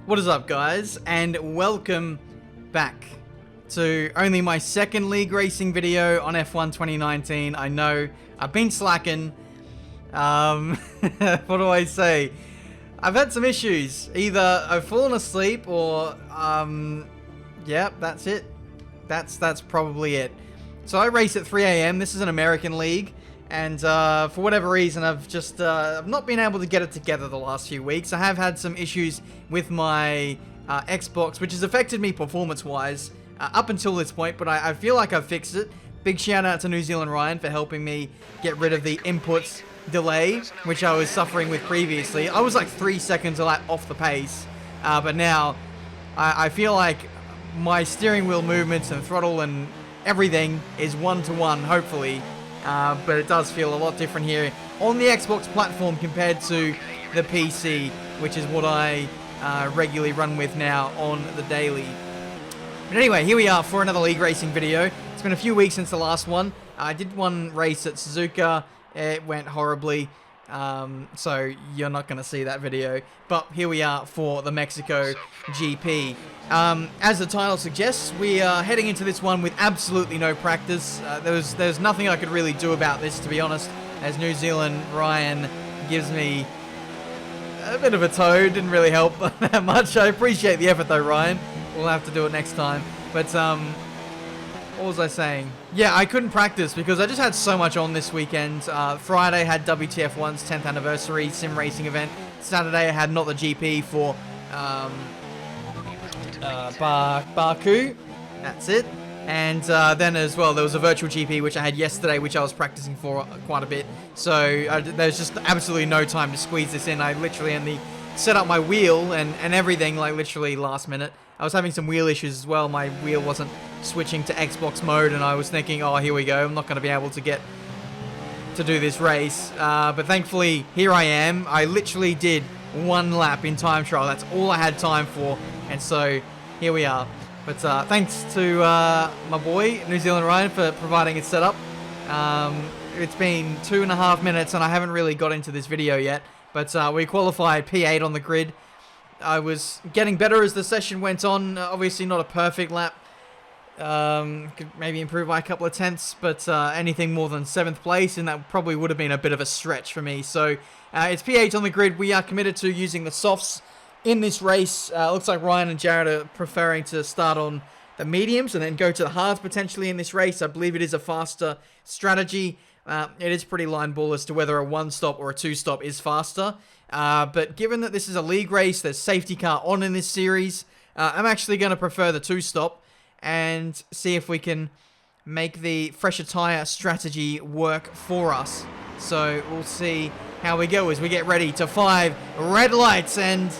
What is up, guys, and welcome back to only my second league racing video on F1 2019. I know I've been slacking. What do I say? I've had some issues. Either I've fallen asleep or yeah, that's it. That's probably it. So I race at 3 a.m. This is an American league, and for whatever reason, I've not been able to get it together the last few weeks. I have had some issues with my Xbox, which has affected me performance-wise up until this point, but I feel like I've fixed it. Big shout out to New Zealand Ryan for helping me get rid of the inputs delay, which I was suffering with previously. I was like 3 seconds a lap off the pace, but now I feel like my steering wheel movements and throttle and everything is one-to-one, hopefully. But it does feel a lot different here on the Xbox platform compared to the PC, which is what I regularly run with now on the daily. But anyway, here we are for another league racing video. It's been a few weeks since the last one. I did one race at Suzuka. It went horribly, so you're not going to see that video. But here we are for the Mexico GP. As the title suggests, we are heading into this one with absolutely no practice. There's nothing I could really do about this, to be honest, as New Zealand Ryan gives me a bit of a toe. Didn't really help that much. I appreciate the effort though, Ryan. We'll have to do it next time. But what was I saying? Yeah, I couldn't practice because I just had so much on this weekend. Friday had WTF1's 10th anniversary sim racing event. Saturday I had not the GP for Baku. That's it. And then as well, there was a virtual GP which I had yesterday, which I was practicing for quite a bit. So there's just absolutely no time to squeeze this in. I literally only set up my wheel and everything like literally last minute. I was having some wheel issues as well. My wheel wasn't switching to Xbox mode, and I was thinking, oh, here we go. I'm not going to be able to get to do this race. But thankfully, here I am. I literally did one lap in time trial. That's all I had time for. And so here we are. But thanks to my boy, New Zealand Ryan, for providing its setup. It's been 2.5 minutes, and I haven't really got into this video yet. But we qualified P8 on the grid. I was getting better as the session went on. Obviously not a perfect lap. Could maybe improve by a couple of tenths, but anything more than 7th place, and that probably would have been a bit of a stretch for me. So it's P8 on the grid. We are committed to using the softs in this race. Looks like Ryan and Jared are preferring to start on the mediums and then go to the hards potentially in this race. I believe it is a faster strategy. It is pretty line ball as to whether a 1-stop or a 2-stop is faster. But given that this is a league race, there's safety car on in this series, I'm actually going to prefer the 2-stop and see if we can make the fresher tyre strategy work for us. So we'll see how we go as we get ready to 5 red lights, and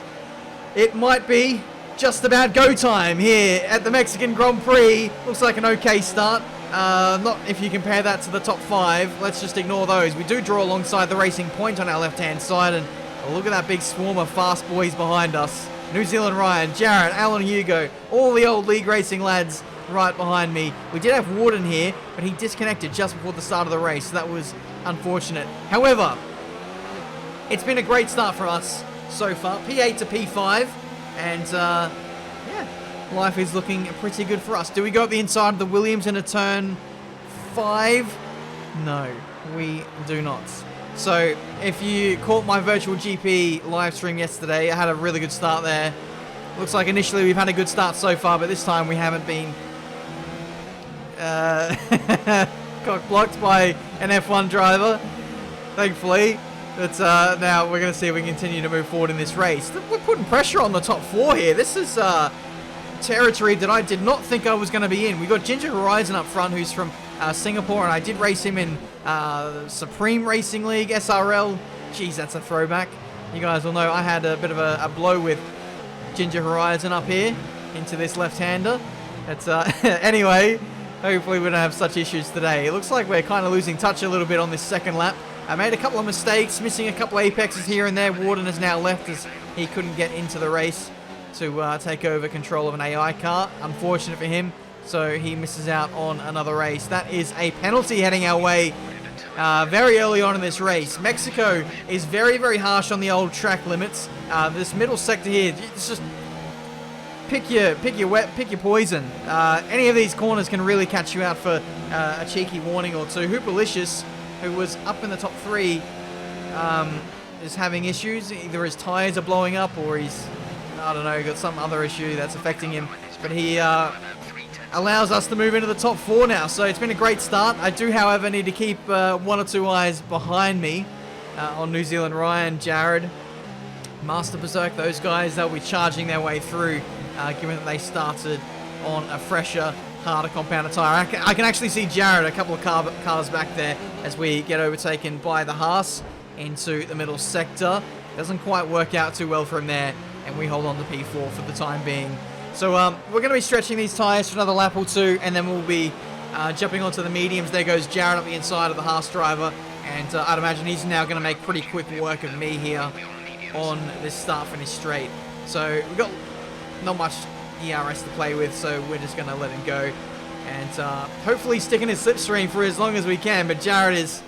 it might be just about go time here at the Mexican Grand Prix. Looks like an okay start. Not if you compare that to the top 5. Let's just ignore those. We do draw alongside the Racing Point on our left-hand side, and look at that big swarm of fast boys behind us. New Zealand Ryan, Jared, Alan Hugo, all the old league racing lads right behind me. We did have Warden here, but he disconnected just before the start of the race, so that was unfortunate. However, it's been a great start for us so far. P8 to P5, and yeah, life is looking pretty good for us. Do we go up the inside of the Williams in a turn 5? No, we do not. So, if you caught my virtual GP live stream yesterday, I had a really good start there. Looks like initially we've had a good start so far, but this time we haven't been cock blocked by an F1 driver, thankfully. But now we're going to see if we can continue to move forward in this race. We're putting pressure on the top 4 here. This is territory that I did not think I was going to be in. We got Ginger Horizon up front, who's from Singapore, and I did race him in Supreme Racing League, SRL. Jeez, that's a throwback. You guys will know I had a bit of a blow with Ginger Horizon up here into this left-hander. It's anyway, hopefully we don't have such issues today. It looks like we're kind of losing touch a little bit on this second lap. I made a couple of mistakes, missing a couple of apexes here and there. Warden has now left as he couldn't get into the race to take over control of an AI car. Unfortunate for him. So he misses out on another race. That is a penalty heading our way very early on in this race. Mexico is very, very harsh on the old track limits. This middle sector here, it's just pick your poison. Any of these corners can really catch you out for a cheeky warning or two. Hooperlicious, who was up in the top 3, is having issues. Either his tires are blowing up or he's, I don't know, got some other issue that's affecting him. But he allows us to move into the top 4 now. So it's been a great start. I do, however, need to keep 1 or 2 eyes behind me on New Zealand Ryan, Jared, Master Berserk. Those guys, they'll be charging their way through, given that they started on a fresher, harder compounder tyre. I can actually see Jared a couple of cars back there as we get overtaken by the Haas into the middle sector. Doesn't quite work out too well for him there, and we hold on to P4 for the time being. So we're going to be stretching these tyres for another lap or 2, and then we'll be jumping onto the mediums. There goes Jared up the inside of the Haas driver, and I'd imagine he's now going to make pretty quick work of me here on this start-finish straight. So we've got not much ERS to play with, so we're just going to let him go, and hopefully stick in his slipstream for as long as we can. But Jared is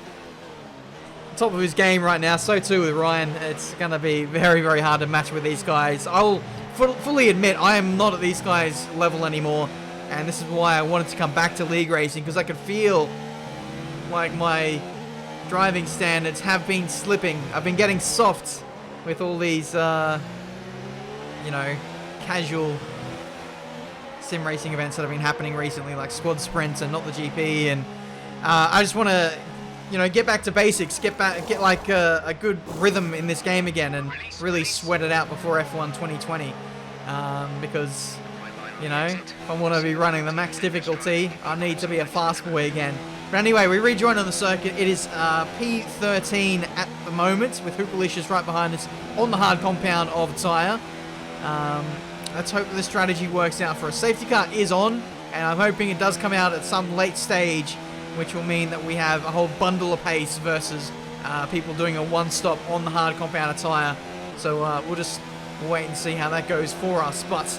top of his game right now, so too with Ryan. It's going to be very, very hard to match with these guys. I'll fully admit I am not at these guys' level anymore, and this is why I wanted to come back to league racing, because I could feel like my driving standards have been slipping. I've been getting soft with all these, you know, casual sim racing events that have been happening recently, like squad sprints and not the GP, and I just want to, you know, get back to basics, get like a good rhythm in this game again, and really sweat it out before F1 2020. Because, you know, if I want to be running the max difficulty, I need to be a fast boy again. But anyway, we rejoin on the circuit. It is P13 at the moment, with Hooperlicious right behind us on the hard compound of tyre. Let's hope that the strategy works out for us. Safety car is on, and I'm hoping it does come out at some late stage, which will mean that we have a whole bundle of pace versus people doing a one-stop on the hard compounder tyre. So we'll just wait and see how that goes for us. But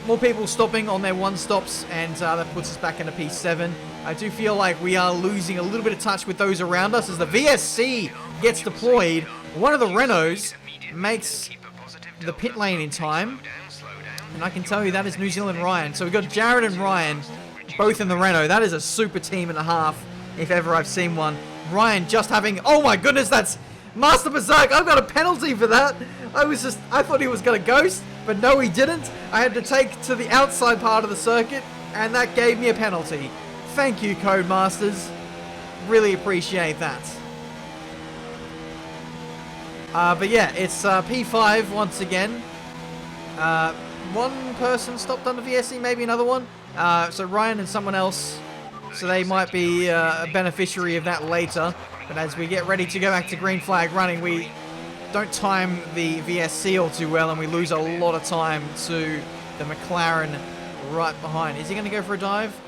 more people stopping on their one-stops, and that puts us back into P7. I do feel like we are losing a little bit of touch with those around us as the VSC gets deployed. One of the Renaults makes the pit lane in time, and I can tell you that is New Zealand Ryan. So we've got Jared and Ryan both in the Renault. That is a super team and a half, if ever I've seen one. Ryan just having, oh my goodness, that's Master Berserk. I've got a penalty for that. I thought he was going to ghost, but no, he didn't. I had to take to the outside part of the circuit, and that gave me a penalty. Thank you, Codemasters. Really appreciate that. But yeah, it's P5 once again. One person stopped under VSC, maybe another one. So Ryan and someone else, so they might be a beneficiary of that later. But as we get ready to go back to green flag running, we don't time the VSC all too well, and we lose a lot of time to the McLaren right behind. Is he going to go for a dive?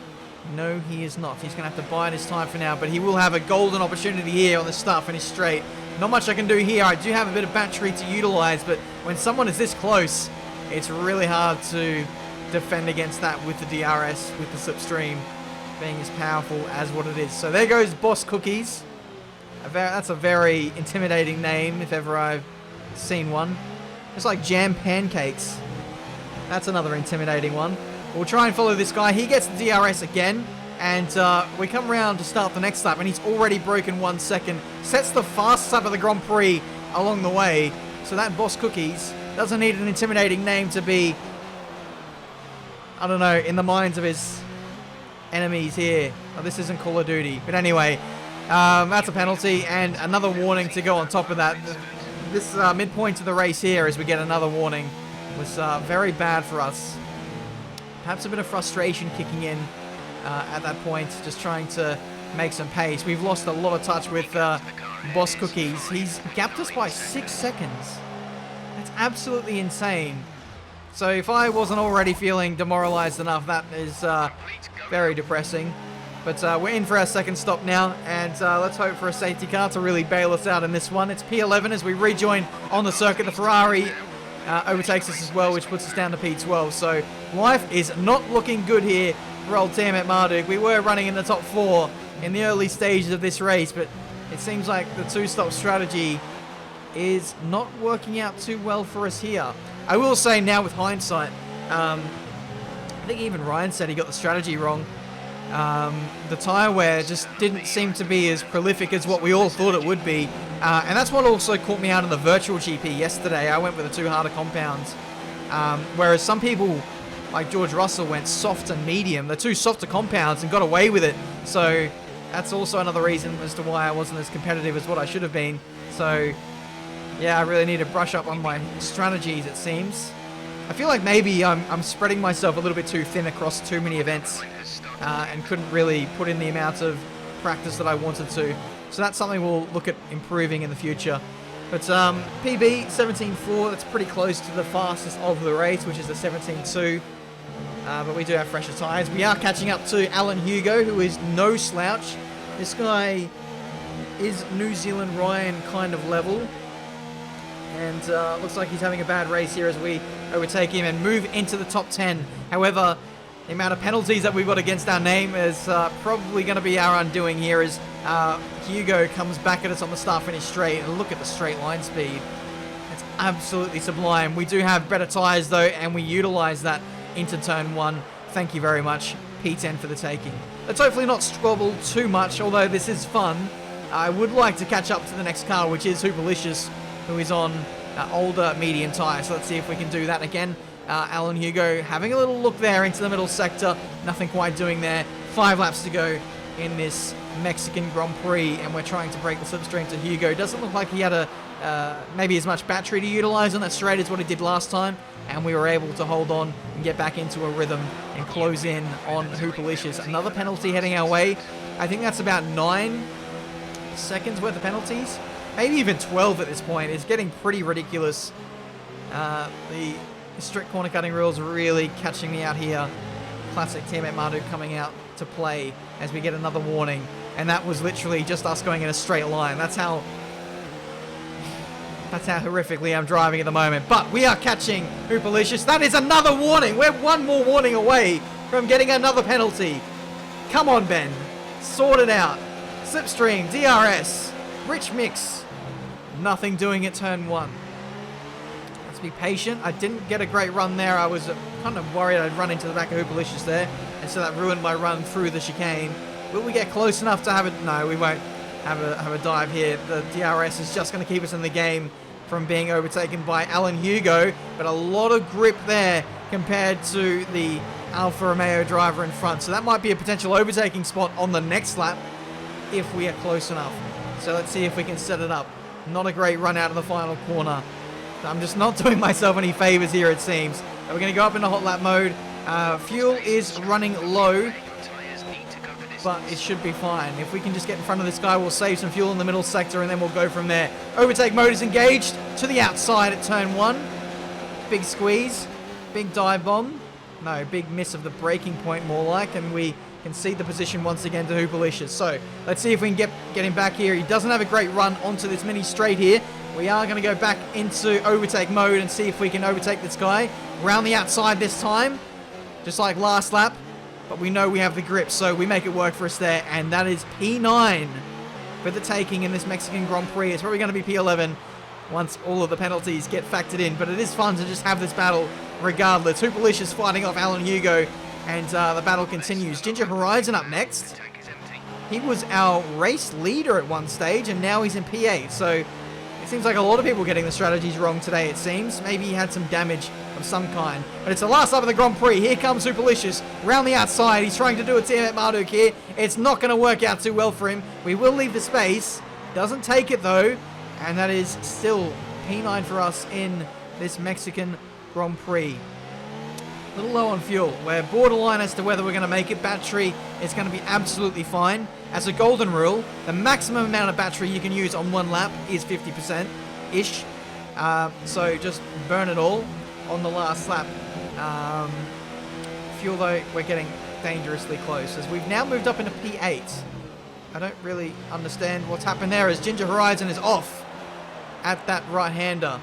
No, he is not. He's going to have to bide his time for now, but he will have a golden opportunity here on the start finish straight. Not much I can do here. I do have a bit of battery to utilize, but when someone is this close, it's really hard to defend against that with the DRS, with the slipstream being as powerful as what it is. So there goes Boss Cookies. That's a very intimidating name, if ever I've seen one. It's like Jam Pancakes. That's another intimidating one. We'll try and follow this guy. He gets the DRS again, and we come around to start the next lap, and he's already broken 1 second. Sets the fastest lap of the Grand Prix along the way. So that Boss Cookies doesn't need an intimidating name to be, I don't know, in the minds of his enemies here. Oh, this isn't Call of Duty. But anyway, that's a penalty, and another warning to go on top of that. This midpoint of the race here, as we get another warning, was very bad for us. Perhaps a bit of frustration kicking in at that point, just trying to make some pace. We've lost a lot of touch with Boss Cookies. He's gapped us by 6 seconds. That's absolutely insane. So if I wasn't already feeling demoralized enough, that is very depressing. But we're in for our second stop now, and let's hope for a safety car to really bail us out in this one. It's P11 as we rejoin on the circuit. The Ferrari overtakes us as well, which puts us down to P12. So life is not looking good here for old Tiametmarduk. We were running in the top 4 in the early stages of this race, but it seems like the two-stop strategy is not working out too well for us here. I will say now with hindsight, I think even Ryan said he got the strategy wrong. The tyre wear just didn't seem to be as prolific as what we all thought it would be. And that's what also caught me out in the virtual GP yesterday. I went with the 2 harder compounds. Whereas some people, like George Russell, went soft and medium. The 2 softer compounds and got away with it. So that's also another reason as to why I wasn't as competitive as what I should have been. So yeah, I really need to brush up on my strategies, it seems. I feel like maybe I'm spreading myself a little bit too thin across too many events and couldn't really put in the amount of practice that I wanted to. So that's something we'll look at improving in the future. But PB 17.4, that's pretty close to the fastest of the race, which is a 17.2. But we do have fresher tyres. We are catching up to Alan Hugo, who is no slouch. This guy is New Zealand Ryan kind of level. And looks like he's having a bad race here as we overtake him and move into the top 10. However, the amount of penalties that we've got against our name is probably going to be our undoing here as Hugo comes back at us on the start-finish straight. And look at the straight line speed. It's absolutely sublime. We do have better tyres though, and we utilise that into turn 1. Thank you very much, P10 for the taking. Let's hopefully not squabble too much, although this is fun. I would like to catch up to the next car, which is Hoopalicious, who is on older medium tyre. So let's see if we can do that again. Alan Hugo having a little look there into the middle sector. Nothing quite doing there. 5 laps to go in this Mexican Grand Prix, and we're trying to break the slipstream to Hugo. Doesn't look like he had maybe as much battery to utilise on that straight as what he did last time, and we were able to hold on and get back into a rhythm and close in on Hoopalicious. Another penalty heading our way. I think that's about 9 seconds worth of penalties. Maybe even 12 at this point. It's getting pretty ridiculous. The strict corner cutting rules are really catching me out here. Classic Tiametmarduk coming out to play as we get another warning. And that was literally just us going in a straight line. That's how horrifically I'm driving at the moment. But we are catching Hoopalicious. That is another warning. We're one more warning away from getting another penalty. Come on, Ben. Sort it out. Slipstream, DRS, rich mix. Nothing doing at turn 1. Let's be patient. I didn't get a great run there. I was kind of worried I'd run into the back of Hoopalicious there. And so that ruined my run through the chicane. Will we get close enough to have it? No, we won't have a dive here. The DRS is just going to keep us in the game from being overtaken by Alan Hugo. But a lot of grip there compared to the Alfa Romeo driver in front. So that might be a potential overtaking spot on the next lap if we are close enough. So let's see if we can set it up. Not a great run out of the final corner. I'm just not doing myself any favors here, it seems. We're going to go up into hot lap mode. Fuel is running low, but it should be fine. If we can just get in front of this guy, we'll save some fuel in the middle sector, and then we'll go from there. Overtake mode is engaged to the outside at turn 1. Big squeeze. Big dive bomb. No, big miss of the braking point, more like, and we concede the position once again to Hoopalicious. So let's see if we can get him back here. He doesn't have a great run onto this mini straight here. We are going to go back into overtake mode and see if we can overtake this guy. Round the outside this time, just like last lap. But we know we have the grip, so we make it work for us there. And that is P9 for the taking in this Mexican Grand Prix. It's probably going to be P11 once all of the penalties get factored in. But it is fun to just have this battle regardless. Hoopalicious fighting off Alan Hugo. And the battle continues. Ginger Horizon up next. He was our race leader at one stage, and now he's in P8. So it seems like a lot of people getting the strategies wrong today, it seems. Maybe he had some damage of some kind. But it's the last lap of the Grand Prix. Here comes Hoopalicious. Round the outside. He's trying to do a Tiametmarduk here. It's not going to work out too well for him. We will leave the space. Doesn't take it, though. And that is still P9 for us in this Mexican Grand Prix. A little low on fuel. We're borderline as to whether we're going to make it. Battery is going to be absolutely fine. As a golden rule, the maximum amount of battery you can use on one lap is 50%-ish. So just burn it all on the last lap. Fuel, though, we're getting dangerously close as we've now moved up into P8. I don't really understand what's happened there as Ginger Horizon is off at that right-hander.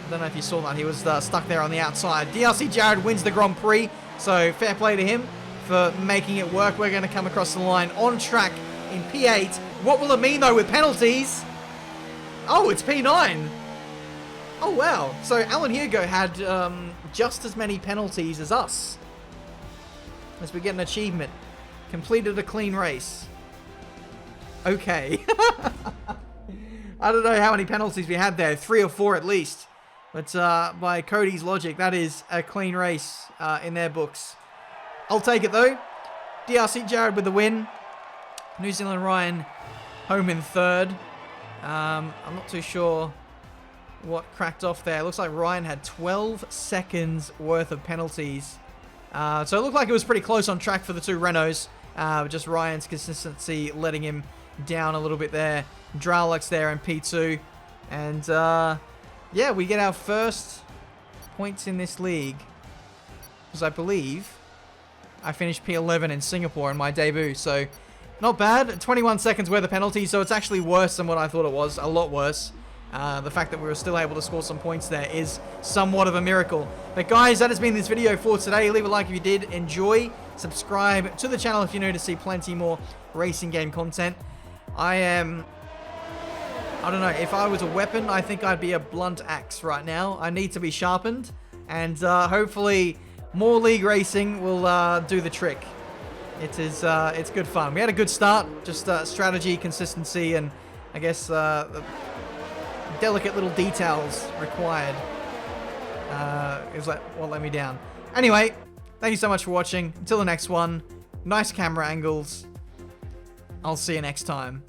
I don't know if you saw that. He was stuck there on the outside. DRC Jared wins the Grand Prix, so fair play to him for making it work. We're going to come across the line on track in P8. What will it mean, though, with penalties? Oh, it's P9. Oh, wow. So Alan Hugo had just as many penalties as us. As we get an achievement. Completed a clean race. Okay. I don't know how many penalties we had there. 3 or 4 at least. But by Cody's logic, that is a clean race in their books. I'll take it though. DRC Jared with the win. New Zealand Ryan home in 3rd. I'm not too sure what cracked off there. It looks like Ryan had 12 seconds worth of penalties. So it looked like it was pretty close on track for the 2 Renaults. Just Ryan's consistency letting him down a little bit there. Dralux there in P2. And yeah, we get our first points in this league. Because I believe I finished P11 in Singapore in my debut. So not bad. 21 seconds worth of penalties. So it's actually worse than what I thought it was. A lot worse. The fact that we were still able to score some points there is somewhat of a miracle. But guys, that has been this video for today. Leave a like if you did enjoy. Subscribe to the channel if you're new to see plenty more racing game content. I don't know, if I was a weapon, I think I'd be a blunt axe right now. I need to be sharpened. And hopefully more league racing will do the trick. It's good fun. We had a good start. Just strategy, consistency, and I guess the delicate little details required is what let me down. Anyway, thank you so much for watching. Until the next one, nice camera angles. I'll see you next time.